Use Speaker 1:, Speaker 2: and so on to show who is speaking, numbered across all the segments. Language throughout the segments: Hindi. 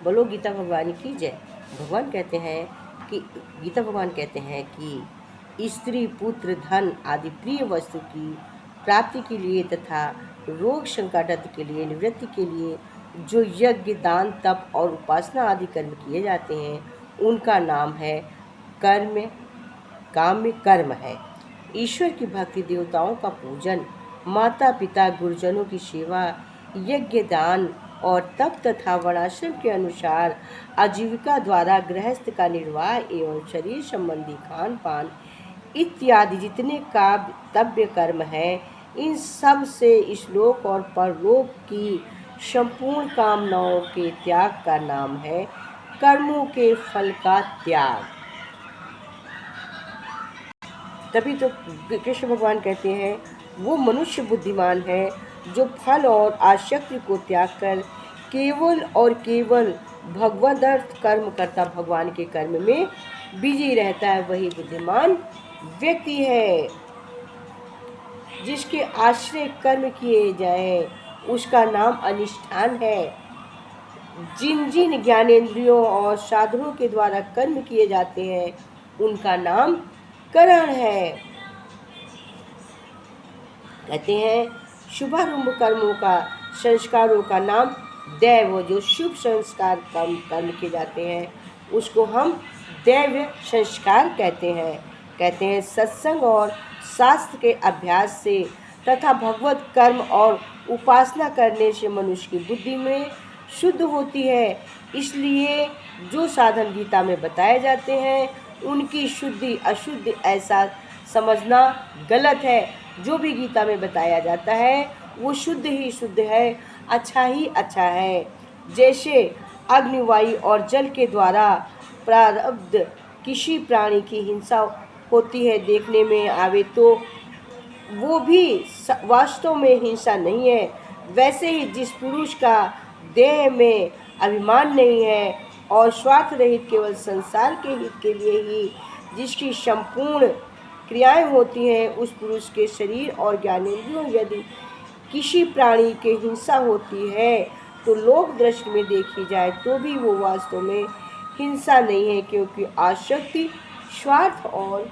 Speaker 1: बोलो गीता भगवान की जय। भगवान कहते हैं कि गीता भगवान कहते हैं कि स्त्री पुत्र धन आदि प्रिय वस्तु की प्राप्ति के लिए तथा रोग संकट के लिए निवृत्ति के लिए जो यज्ञ दान तप और उपासना आदि कर्म किए जाते हैं उनका नाम है कर्म। काम्य कर्म है। ईश्वर की भक्ति, देवताओं का पूजन, माता पिता गुरुजनों की सेवा, यज्ञ दान और तप तथा वर्णाश्रम के अनुसार आजीविका द्वारा गृहस्थ का निर्वाह एवं शरीर संबंधी खान पान इत्यादि जितने काव्य कर्म है, इन सब से श्लोक और परलोक की संपूर्ण कामनाओं के त्याग का नाम है कर्मों के फल का त्याग। तभी तो कृष्ण भगवान कहते हैं वो मनुष्य बुद्धिमान है जो फल और आसक्ति को त्याग कर केवल और केवल भगवदर्थ कर्म करता भगवान के कर्म में बिजी रहता है, वही बुद्धिमान व्यक्ति है। जिसके आश्रय कर्म किए जाए उसका नाम अनुष्ठान है। जिन जिन ज्ञानेंद्रियों और साधनों के द्वारा कर्म किए जाते हैं उनका नाम करण है। कहते हैं शुभारंभ कर्मों का संस्कारों का नाम दैव। जो शुभ संस्कार कर्म किए जाते हैं उसको हम दैव संस्कार कहते हैं। कहते हैं सत्संग और शास्त्र के अभ्यास से तथा भगवत कर्म और उपासना करने से मनुष्य की बुद्धि में शुद्ध होती है। इसलिए जो साधन गीता में बताए जाते हैं उनकी शुद्धि अशुद्ध ऐसा समझना गलत है। जो भी गीता में बताया जाता है वो शुद्ध ही शुद्ध है, अच्छा ही अच्छा है। जैसे अग्नि, वायु और जल के द्वारा प्रारब्ध किसी प्राणी की हिंसा होती है देखने में आवे तो वो भी वास्तव में हिंसा नहीं है। वैसे ही जिस पुरुष का देह में अभिमान नहीं है और स्वार्थ रहित केवल संसार के हित के लिए ही जिसकी संपूर्ण क्रियाएं होती हैं, उस पुरुष के शरीर और ज्ञानेंद्रियों यदि किसी प्राणी के हिंसा होती है तो लोक दृष्टि में देखी जाए तो भी वो वास्तव में हिंसा नहीं है, क्योंकि आसक्ति, स्वार्थ और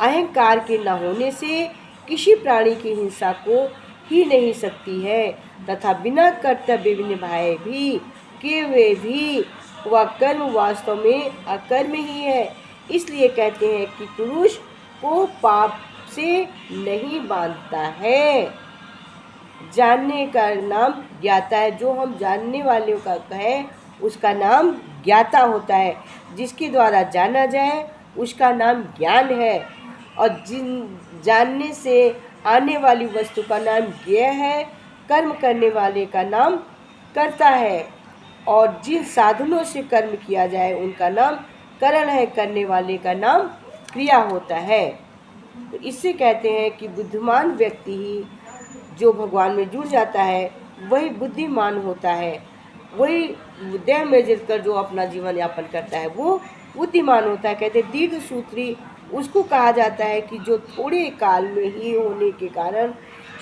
Speaker 1: अहंकार के न होने से किसी प्राणी की हिंसा को ही नहीं सकती है तथा बिना कर्तव्य निभाए भी किए भी वह कर्म वास्तव में अकर्म ही है। इसलिए कहते हैं कि पुरुष को पाप से नहीं बांधता है। जानने का नाम ज्ञाता है। जो हम जानने वाले का है उसका नाम ज्ञाता होता है। जिसके द्वारा जाना जाए उसका नाम ज्ञान है और जिन जानने से आने वाली वस्तु का नाम ज्ञेय है। कर्म करने वाले का नाम कर्ता है और जिन साधनों से कर्म किया जाए उनका नाम करण है। करने वाले का नाम क्रिया होता है। तो इससे कहते हैं कि बुद्धिमान व्यक्ति ही जो भगवान में जुड़ जाता है वही बुद्धिमान होता है। वही देह में जुड़कर जो अपना जीवन यापन करता है वो बुद्धिमान होता है। कहते हैं दीर्घ सूत्री उसको कहा जाता है कि जो थोड़े काल में ही होने के कारण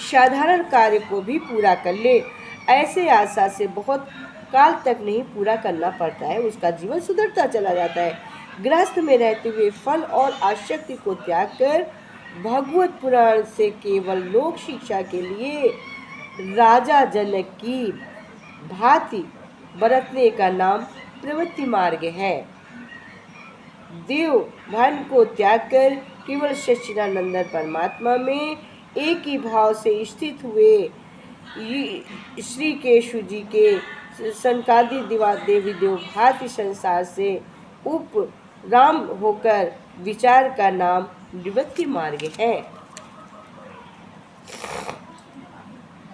Speaker 1: साधारण कार्य को भी पूरा कर ले। ऐसे आशा से बहुत काल तक नहीं पूरा करना पड़ता है, उसका जीवन सुधरता चला जाता है। गृहस्थ में रहते हुए फल और आसक्ति को त्याग कर भगवत पुराण से केवल लोक शिक्षा के लिए राजा जनक की भांति बरतने का नाम प्रवृत्ति मार्ग है। देव भान को त्याग कर केवल सच्चिदानंद परमात्मा में एक ही भाव से स्थित हुए श्री केशव जी के सनकादि देवी देव भांति संसार से उपराम होकर विचार का नाम निवृत्ति मार्ग है।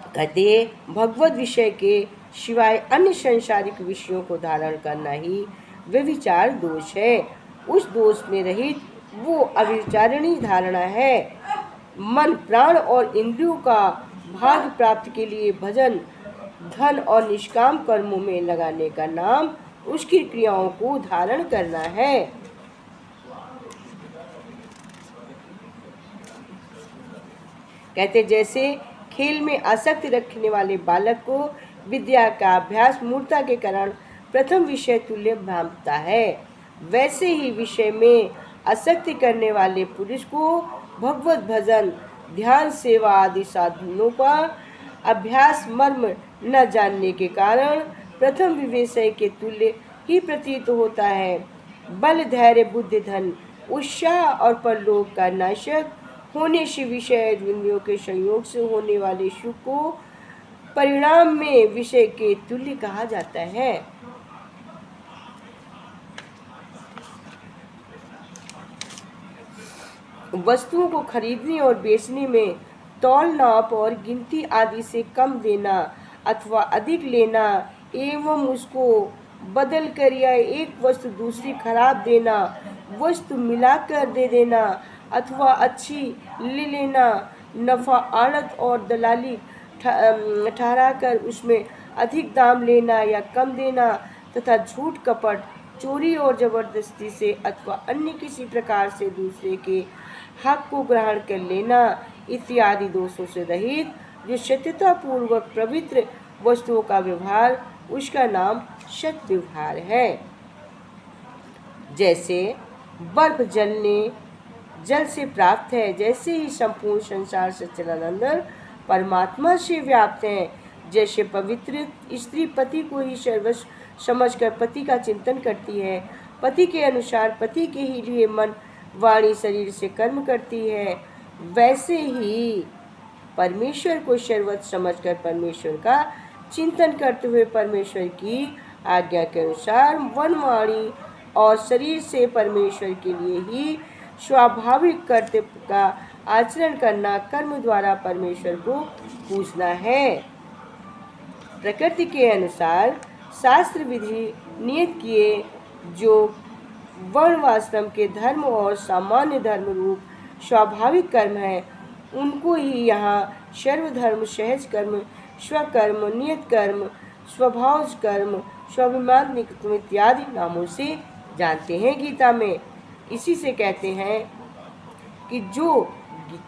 Speaker 1: कहते भगवत विषय के सिवाय अन्य सांसारिक विषयों को धारण करना ही व्यभिचार दोष है। उस दोष में रहित वो अविचारणी धारणा है। मन, प्राण और इंद्रियों का भाग प्राप्ति के लिए भजन, धन और निष्काम कर्मों में लगाने का नाम उसकी क्रियाओं को धारण करना है। कहते जैसे खेल में आसक्ति रखने वाले बालक को विद्या का अभ्यास मूर्ता के कारण प्रथम विषय तुल्य भांपता है, वैसे ही विषय में आसक्ति करने वाले पुरुष को भगवत भजन, ध्यान, सेवा आदि साधनों का अभ्यास मर्म न जानने के कारण प्रथम विषय के तुल्य ही प्रतीत होता है। बल, धैर्य, बुद्धि, धन, उत्साह और परलोक का नाशक होने से विषय इंद्रियों के संयोग से होने वाले सुख को परिणाम में विषय के तुल्य कहा जाता है। वस्तुओं को खरीदने और बेचने में तौल, नाप और गिनती आदि से कम देना अथवा अधिक लेना एवं उसको बदल कर या एक वस्तु दूसरी खराब देना, वस्तु मिलाकर दे देना अथवा अच्छी ले लेना, नफा आड़त और दलाली ठहराकर उसमें अधिक दाम लेना या कम देना तथा झूठ, कपट, चोरी और जबरदस्ती से अथवा अन्य किसी प्रकार से दूसरे के हक को ग्रहण कर लेना इत्यादि दोषों से रहित जो सत्यता पूर्वक पवित्र वस्तुओं का व्यवहार, उसका नाम सत व्यवहार है। जैसे बर्फ जल से प्राप्त है, जैसे ही संपूर्ण संसार सच्चिदानंद परमात्मा से व्याप्त है। जैसे पवित्र स्त्री पति को ही सर्वस्व समझकर पति का चिंतन करती है, पति के अनुसार पति के ही लिए मन, वाणी, शरीर से कर्म करती है, वैसे ही परमेश्वर को सर्वस्व समझकर परमेश्वर का चिंतन करते हुए परमेश्वर की आज्ञा के अनुसार मन, वाणी और शरीर से परमेश्वर के लिए ही स्वाभाविक कर्तव्य का आचरण करना, कर्म द्वारा परमेश्वर को पूजना है। प्रकृति के अनुसार शास्त्र विधि नियत किए जो वर्ण आश्रम के धर्म और सामान्य धर्म रूप स्वाभाविक कर्म है, उनको ही यहाँ सर्वधर्म, सहज कर्म, स्वकर्म, नियत कर्म, स्वभाव कर्म, स्वाभिमान इत्यादि नामों से जानते हैं। गीता में इसी से कहते हैं कि जो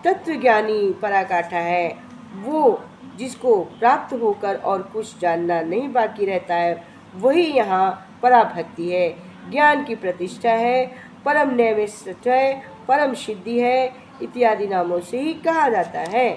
Speaker 1: तत्व ज्ञानी पराकाष्ठा है, वो जिसको प्राप्त होकर और कुछ जानना नहीं बाकी रहता है, वही यहाँ पराभक्ति है, ज्ञान की प्रतिष्ठा है, परम नैमिष्ठ है, परम सिद्धि है इत्यादि नामों से ही कहा जाता है।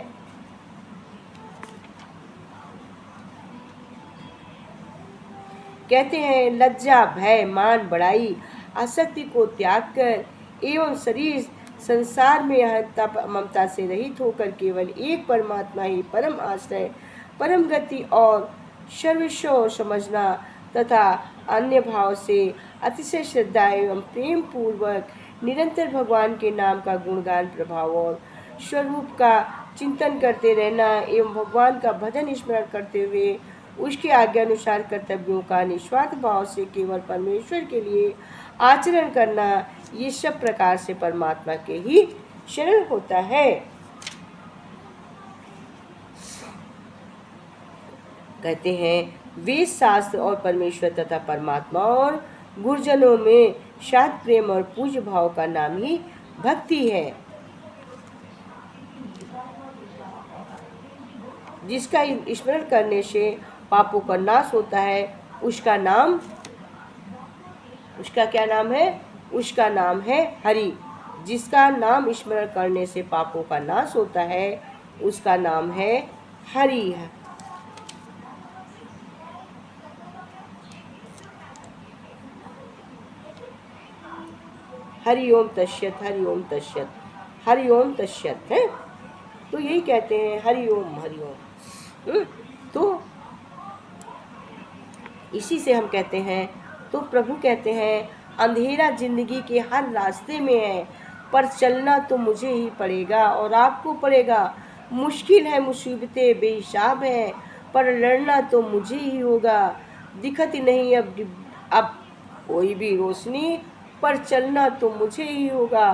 Speaker 1: कहते हैं लज्जा, भय, मान, बड़ाई, आसक्ति को त्याग कर एवं शरीर संसार में अहंता ममता से रहित होकर केवल एक परमात्मा ही परम आश्रय, परम गति और सर्वस्व समझना तथा अन्य भाव से अतिशय श्रद्धा एवं प्रेम पूर्वक निरंतर भगवान के नाम का गुणगान, प्रभाव और स्वरूप का चिंतन करते रहना एवं भगवान का भजन स्मरण करते हुए उसके आज्ञानुसार कर्तव्यों का निस्वार्थ भाव से केवल परमेश्वर के लिए आचरण करना, ये सब प्रकार से परमात्मा के ही शरण होता है। कहते हैं वेद, शास्त्र और परमेश्वर तथा परमात्मा और गुरुजनों में शांत प्रेम और पूज्य भाव का नाम ही भक्ति है। जिसका स्मरण करने से पापों का नाश होता है, उसका क्या नाम है? उसका नाम है हरि। जिसका नाम स्मरण करने से पापों का नाश होता है, उसका नाम है हरि। हरि ओम तस्सत, हरि ओम तस्सत, हरि ओम तस्सत है। तो यही कहते हैं हरि ओम, हरि ओम। तो इसी से हम कहते हैं, तो प्रभु कहते हैं अंधेरा जिंदगी के हर रास्ते में है, पर चलना तो मुझे ही पड़ेगा और आपको पड़ेगा। मुश्किल है, मुसीबतें बेहिसाब हैं, पर लड़ना तो मुझे ही होगा। दिखती नहीं अब कोई भी रोशनी, पर चलना तो मुझे ही होगा।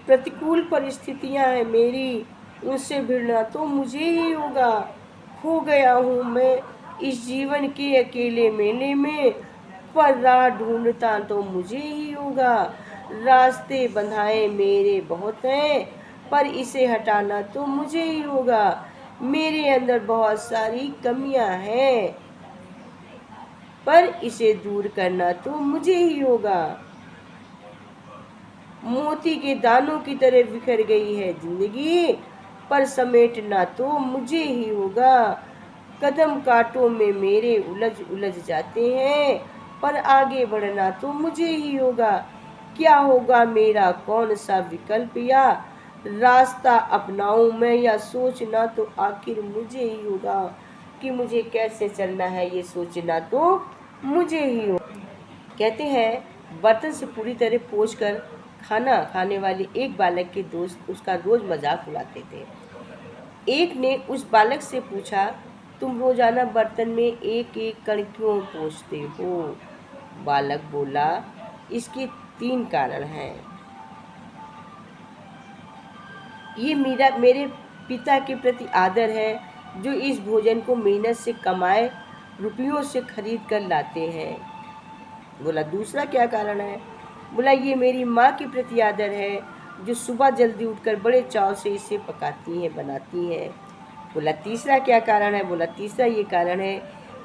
Speaker 1: प्रतिकूल परिस्थितियां हैं मेरी, उनसे भिड़ना तो मुझे ही होगा। खो गया हूँ मैं इस जीवन के अकेले मेले में, पर राह ढूंढता तो मुझे ही होगा। रास्ते बंधाए मेरे बहुत हैं, पर इसे हटाना तो मुझे ही होगा। मेरे अंदर बहुत सारी कमियां हैं, पर इसे दूर करना तो मुझे ही होगा। मोती के दानों की तरह बिखर गई है जिंदगी, पर समेटना तो मुझे ही होगा। कदम कांटों में मेरे उलझ उलझ जाते हैं, पर आगे बढ़ना तो मुझे ही होगा। क्या होगा मेरा कौन सा विकल्प, या रास्ता अपनाऊं मैं, या सोचना तो आखिर मुझे ही होगा। कि मुझे कैसे चलना है ये सोचना तो मुझे ही होगा। कहते हैं बर्तन से पूरी तरह पोंछकर खाना खाने वाले एक बालक के दोस्त उसका रोज मजाक उड़ाते थे। एक ने उस बालक से पूछा, तुम रोजाना बर्तन में एक एक कण क्यों पोंछते हो? बालक बोला, इसके 3 कारण हैं। ये मेरे पिता के प्रति आदर है, जो इस भोजन को मेहनत से कमाए रुपयों से खरीद कर लाते हैं। बोला, दूसरा क्या कारण है? बोला, ये मेरी माँ के प्रति आदर है, जो सुबह जल्दी उठकर बड़े चाव से इसे पकाती हैं, बनाती हैं। बोला, तीसरा क्या कारण है? बोला, तीसरा ये कारण है,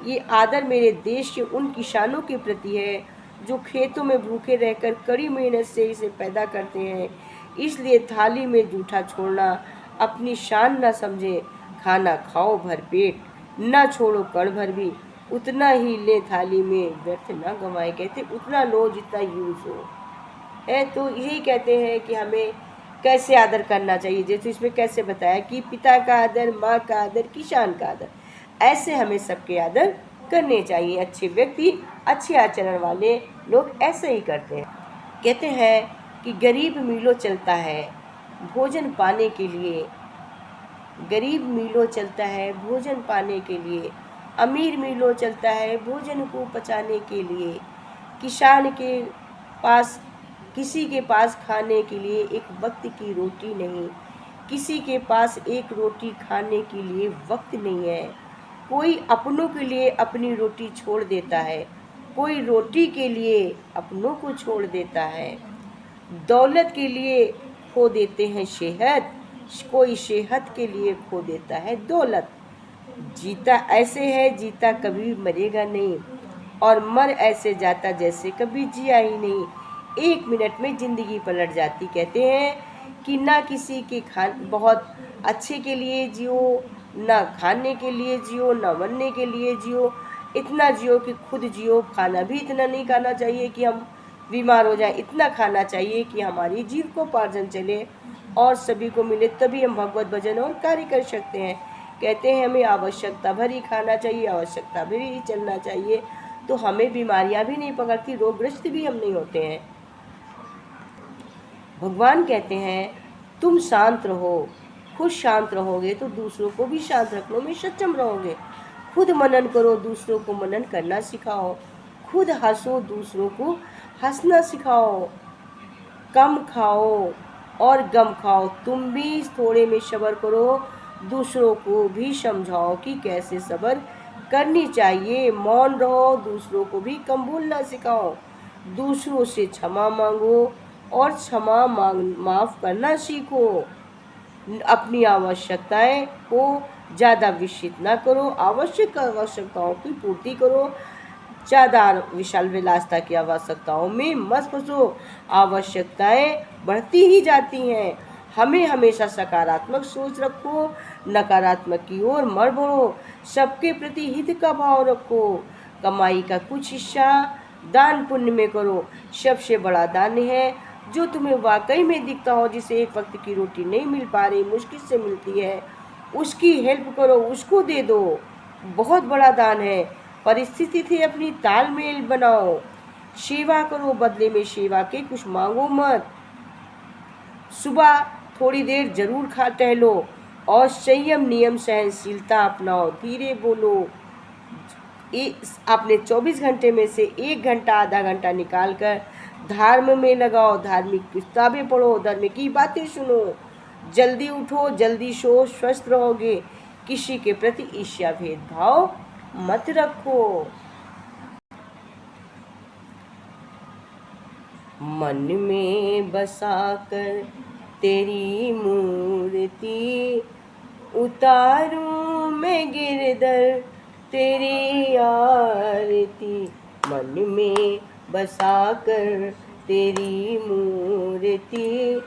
Speaker 1: ये आदर मेरे देश के उन किसानों के प्रति है, जो खेतों में भूखे रहकर कड़ी मेहनत से इसे पैदा करते हैं। इसलिए थाली में जूठा छोड़ना अपनी शान न समझे। खाना खाओ भरपेट, न छोड़ो कण भर भी। उतना ही ले थाली में, व्यर्थ ना गंवाए। कहते उतना लो जितना यूज हो है। तो यही कहते हैं कि हमें कैसे आदर करना चाहिए। जैसे इसमें कैसे बताया कि पिता का आदर, माँ का आदर, किसान का आदर, ऐसे हमें सबके आदर करने चाहिए। अच्छे व्यक्ति, अच्छे आचरण वाले लोग ऐसे ही करते हैं। कहते हैं कि गरीब मीलों चलता है भोजन पाने के लिए, गरीब मीलों चलता है भोजन पाने के लिए, अमीर मीलों चलता है भोजन को पचाने के लिए। किसान के पास, किसी के पास खाने के लिए एक वक्त की रोटी नहीं, किसी के पास एक रोटी खाने के लिए वक्त नहीं है। कोई अपनों के लिए अपनी रोटी छोड़ देता है, कोई रोटी के लिए अपनों को छोड़ देता है। दौलत के लिए खो देते हैं सेहत, कोई सेहत के लिए खो देता है दौलत। जीता ऐसे है जीता कभी मरेगा नहीं, और मर ऐसे जाता जैसे कभी जिया ही नहीं। 1 मिनट में जिंदगी पलट जाती। कहते हैं कि ना किसी के बहुत अच्छे के लिए जियो, ना खाने के लिए जियो, ना बनने के लिए जियो। इतना जियो कि खुद जियो। खाना भी इतना नहीं खाना चाहिए कि हम बीमार हो जाए, इतना खाना चाहिए कि हमारी जीविकोपार्जन चले और सभी को मिले, तभी हम भगवत भजन और कार्य कर सकते हैं। कहते हैं हमें आवश्यकता भर ही खाना चाहिए, आवश्यकता भर ही चलना चाहिए, तो हमें बीमारियां भी नहीं पकड़ती, रोगग्रस्त भी हम नहीं होते हैं। भगवान कहते हैं तुम शांत रहो, खुद शांत रहोगे तो दूसरों को भी शांत रखने में सक्षम रहोगे। खुद मनन करो, दूसरों को मनन करना सिखाओ। खुद हंसो, दूसरों को हंसना सिखाओ। कम खाओ और गम खाओ, तुम भी थोड़े में सब्र करो। दूसरों को भी समझाओ कि कैसे सब्र करनी चाहिए। मौन रहो, दूसरों को भी कम बोलना सिखाओ। दूसरों से क्षमा मांगो और माफ करना सीखो। अपनी आवश्यकताएं को ज़्यादा विस्तृत ना करो, आवश्यकताओं की पूर्ति करो। ज़्यादा विशाल विलासता की आवश्यकताओं में मत फंसो, आवश्यकताएं बढ़ती ही जाती हैं। हमें हमेशा सकारात्मक सोच रखो, नकारात्मक की ओर मत बढ़ो। सबके प्रति हित का भाव रखो। कमाई का कुछ हिस्सा दान पुण्य में करो। सबसे बड़ा दान है जो तुम्हें वाकई में दिखता हो, जिसे एक वक्त की रोटी नहीं मिल पा रही, मुश्किल से मिलती है, उसकी हेल्प करो, उसको दे दो। बहुत बड़ा दान है। परिस्थिति से अपनी तालमेल बनाओ। सेवा करो, बदले में सेवा के कुछ मांगो मत। सुबह थोड़ी देर जरूर टहलो और संयम, नियम, सहनशीलता अपनाओ। धीरे बोलो। अपने 24 घंटे में से 1 घंटा, आधा घंटा निकाल कर धर्म में लगाओ। धार्मिक किताबें पढ़ो, धर्म की बातें सुनो। जल्दी उठो, जल्दी सो, स्वस्थ रहोगे। किसी के प्रति ईर्ष्या भेदभाव मत रखो। मन में बसा कर तेरी मूर्ति, उतारूं मैं गिरधर तेरी आरती, मन में बसा कर तेरी मूर्ति।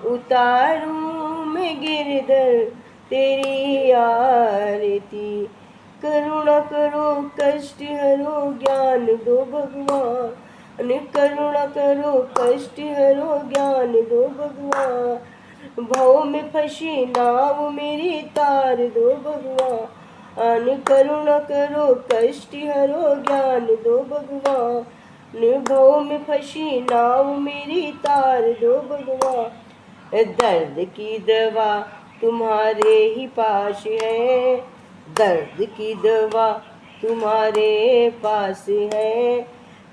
Speaker 1: उतारूं मैं गिरधर तेरी आरती, करुणा करो कष्ट हरो ज्ञान दो भगवान, करुणा करो कष्ट हरो ज्ञान दो भगवान। भव में फंसी नाव मेरी तार दो भगवान, करुणा करो कष्ट हरो ज्ञान दो भगवान। भव में फंसी नाव मेरी तार दो भगवान। दर्द की दवा तुम्हारे ही पास है, दर्द की दवा तुम्हारे पास है।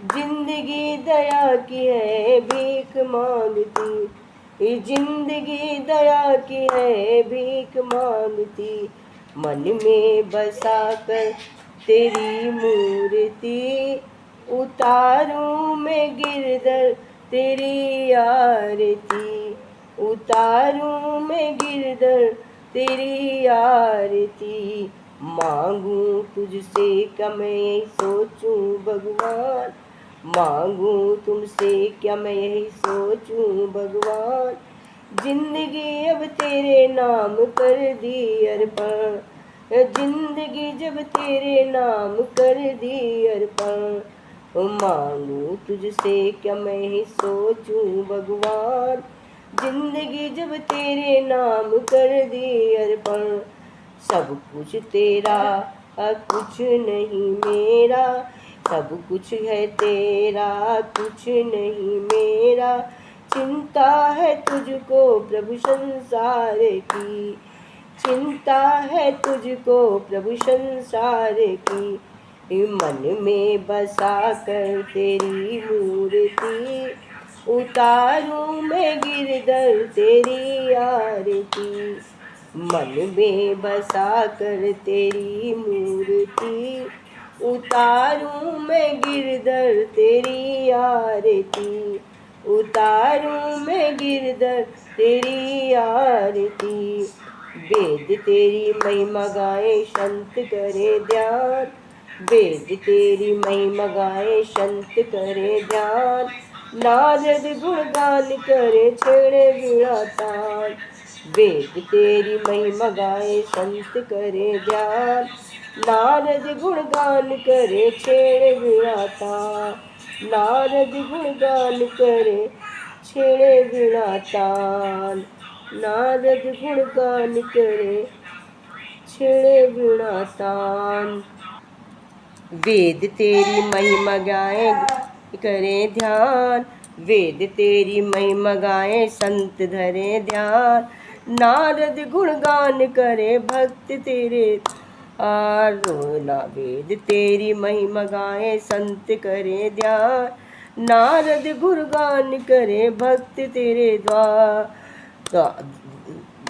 Speaker 1: जिंदगी दया की है भीख मांगती, जिंदगी दया की है भीख मांगती। मन में बसा कर तेरी मूर्ति, उतारूं मैं गिरधर तेरी आरती। उतारूं मैं गिरधर तेरी आरती, मांगू तुझसे क्या मैं यही सोचूं भगवान, मांगू तुमसे क्या मैं यही सोचूं भगवान। जिंदगी अब तेरे नाम कर दी अर्पण, जिंदगी जब तेरे नाम कर दी अर्पण। मांगू तुझसे क्या मैं यही सोचूं भगवान, जिंदगी जब तेरे नाम कर दी अर्पण। सब कुछ तेरा कुछ नहीं मेरा, सब कुछ है तेरा कुछ नहीं मेरा। चिंता है तुझको प्रभु संसार की, चिंता है तुझको प्रभु संसार की। मन में बसा कर तेरी मूर्ति, उतारूं मैं गिरधर तेरी आरती। मन में बसा कर तेरी मूर्ति, उतारूं मैं गिरधर तेरी आरती। उतारूं मैं गिरधर तेरी आरती। वेद तेरी महिमा गाए संत करे ध्यान, वेद तेरी महिमा गाए संत करे ध्यान। नारद गुणगान करे छेड़े वीणा तान, वेद तेरी महिमा गाए संत करे ध्यान। नारद गुणगान करे छेड़े वीणा तान, नारद गुणगान करे छेड़े वीणा तान। नारद गुणगान करे छेड़े वीणा तान। वेद तेरी महिमा गाए करे ध्यान, वेद तेरी महिमा गाए संत धरे ध्यान। नारद गुणगान करे भक्त तेरे रोना, वेद तेरी महिमा गाए संत करे ध्यान। नारद गुणगान करे भक्त तेरे द्वार,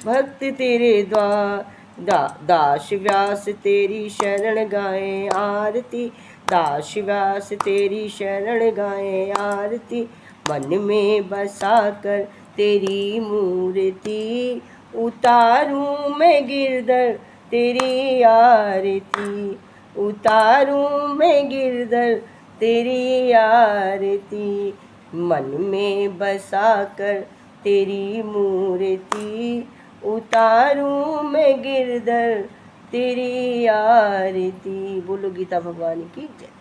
Speaker 1: भक्त तेरे द्वार। दास व्यास तेरी शरण गाए आरती, दास व्यास तेरी शरण गाए आरती। मन में बसा कर तेरी मूर्ति, उतारूं मैं गिरधर तेरी आरती। उतारूं मैं गिरधर तेरी आरती। मन में बसा कर तेरी मूर्ति, उतारूं मैं गिरधर तेरी आरती। बोलो गीता भगवान की जय।